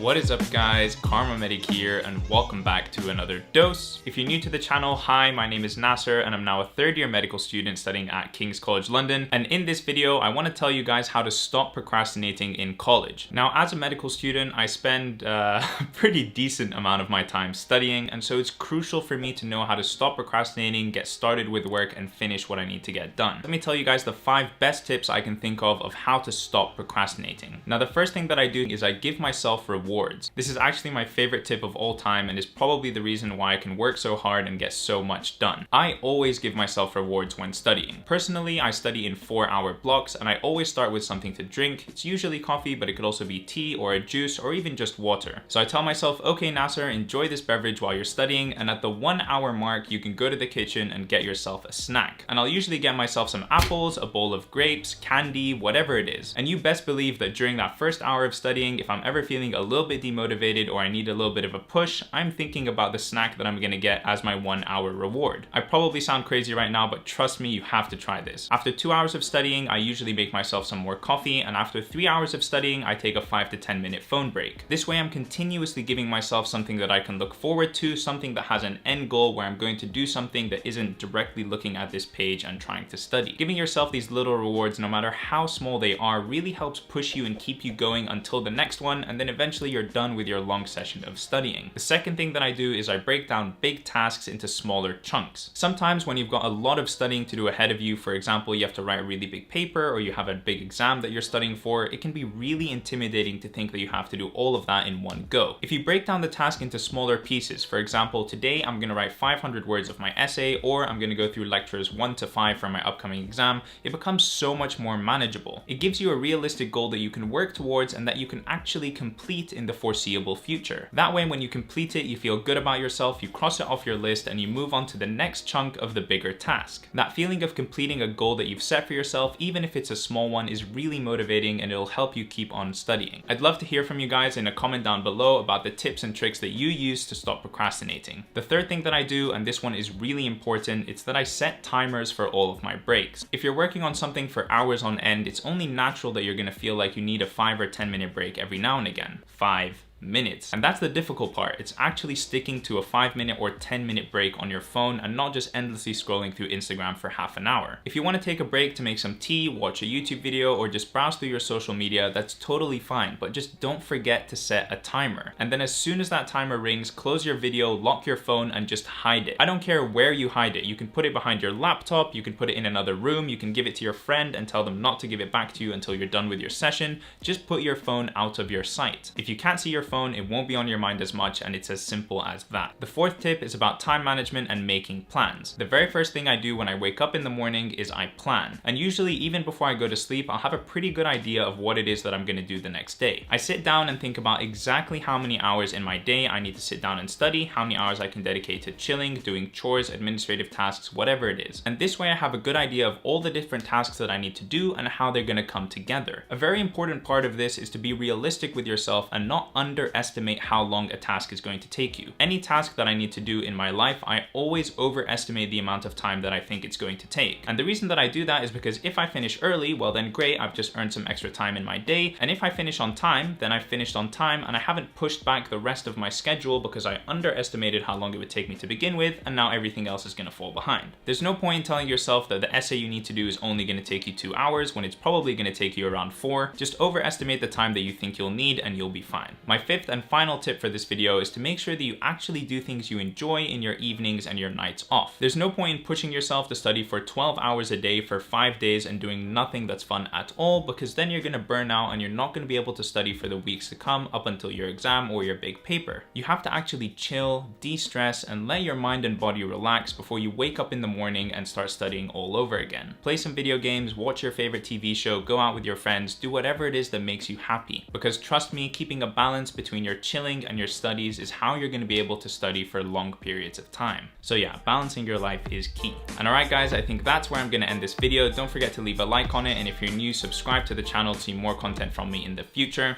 What is up guys, Karma Medic here and welcome back to another dose. If you're new to the channel, hi, my name is Nasser and I'm now a third year medical student studying at King's College London, and in this video I want to tell you guys how to stop procrastinating in college. Now as a medical student I spend a pretty decent amount of my time studying, and so it's crucial for me to know how to stop procrastinating, get started with work and finish what I need to get done. Let me tell you guys the 5 best tips I can think of how to stop procrastinating. Now the first thing that I do is I give myself rewards. This is actually my favorite tip of all time and is probably the reason why I can work so hard and get so much done. I always give myself rewards when studying. Personally, I study in 4-hour blocks and I always start with something to drink. It's usually coffee, but it could also be tea or a juice or even just water. So I tell myself, okay Nasser, enjoy this beverage while you're studying, and at the 1 hour mark you can go to the kitchen and get yourself a snack. And I'll usually get myself some apples, a bowl of grapes, candy, whatever it is. And you best believe that during that first hour of studying, if I'm ever feeling a little bit demotivated or I need a little bit of a push, I'm thinking about the snack that I'm gonna get as my 1 hour reward. I probably sound crazy right now, but trust me, you have to try this. After 2 hours of studying, I usually make myself some more coffee, and after 3 hours of studying, I take a 5 to 10 minute phone break. This way I'm continuously giving myself something that I can look forward to, something that has an end goal where I'm going to do something that isn't directly looking at this page and trying to study. Giving yourself these little rewards, no matter how small they are, really helps push you and keep you going until the next one, and then eventually you're done with your long session of studying. The second thing that I do is I break down big tasks into smaller chunks. Sometimes when you've got a lot of studying to do ahead of you, for example, you have to write a really big paper or you have a big exam that you're studying for, it can be really intimidating to think that you have to do all of that in one go. If you break down the task into smaller pieces, for example, today I'm going to write 500 words of my essay, or I'm going to go through lectures 1 to 5 for my upcoming exam, it becomes so much more manageable. It gives you a realistic goal that you can work towards and that you can actually complete in the foreseeable future. That way, when you complete it, you feel good about yourself, you cross it off your list, and you move on to the next chunk of the bigger task. That feeling of completing a goal that you've set for yourself, even if it's a small one, is really motivating and it'll help you keep on studying. I'd love to hear from you guys in a comment down below about the tips and tricks that you use to stop procrastinating. The third thing that I do, and this one is really important, it's that I set timers for all of my breaks. If you're working on something for hours on end, it's only natural that you're gonna feel like you need a 5 or 10 minute break every now and again. 5 minutes. And that's the difficult part. It's actually sticking to a 5-minute or 10-minute break on your phone and not just endlessly scrolling through Instagram for half an hour. If you want to take a break to make some tea, watch a YouTube video, or just browse through your social media, that's totally fine, but just don't forget to set a timer. And then as soon as that timer rings, close your video, lock your phone, and just hide it. I don't care where you hide it. You can put it behind your laptop, you can put it in another room, you can give it to your friend and tell them not to give it back to you until you're done with your session. Just put your phone out of your sight. If you can't see your phone, it won't be on your mind as much, and it's as simple as that. The fourth tip is about time management and making plans. The very first thing I do when I wake up in the morning is I plan. And usually even before I go to sleep, I'll have a pretty good idea of what it is that I'm going to do the next day. I sit down and think about exactly how many hours in my day I need to sit down and study, how many hours I can dedicate to chilling, doing chores, administrative tasks, whatever it is. And this way I have a good idea of all the different tasks that I need to do and how they're going to come together. A very important part of this is to be realistic with yourself and not underestimate how long a task is going to take you. Any task that I need to do in my life, I always overestimate the amount of time that I think it's going to take. And the reason that I do that is because if I finish early, well then great, I've just earned some extra time in my day. And if I finish on time, then I've finished on time and I haven't pushed back the rest of my schedule because I underestimated how long it would take me to begin with, and now everything else is going to fall behind. There's no point in telling yourself that the essay you need to do is only going to take you 2 hours when it's probably going to take you around 4. Just overestimate the time that you think you'll need and you'll be fine. My fifth and final tip for this video is to make sure that you actually do things you enjoy in your evenings and your nights off. There's no point in pushing yourself to study for 12 hours a day for 5 days and doing nothing that's fun at all, because then you're going to burn out and you're not going to be able to study for the weeks to come up until your exam or your big paper. You have to actually chill, de-stress, and let your mind and body relax before you wake up in the morning and start studying all over again. Play some video games, watch your favorite TV show, go out with your friends, do whatever it is that makes you happy. Because trust me, keeping a balance between your chilling and your studies is how you're going to be able to study for long periods of time. So yeah, balancing your life is key. And alright guys, I think that's where I'm going to end this video. Don't forget to leave a like on it, and if you're new, subscribe to the channel to see more content from me in the future.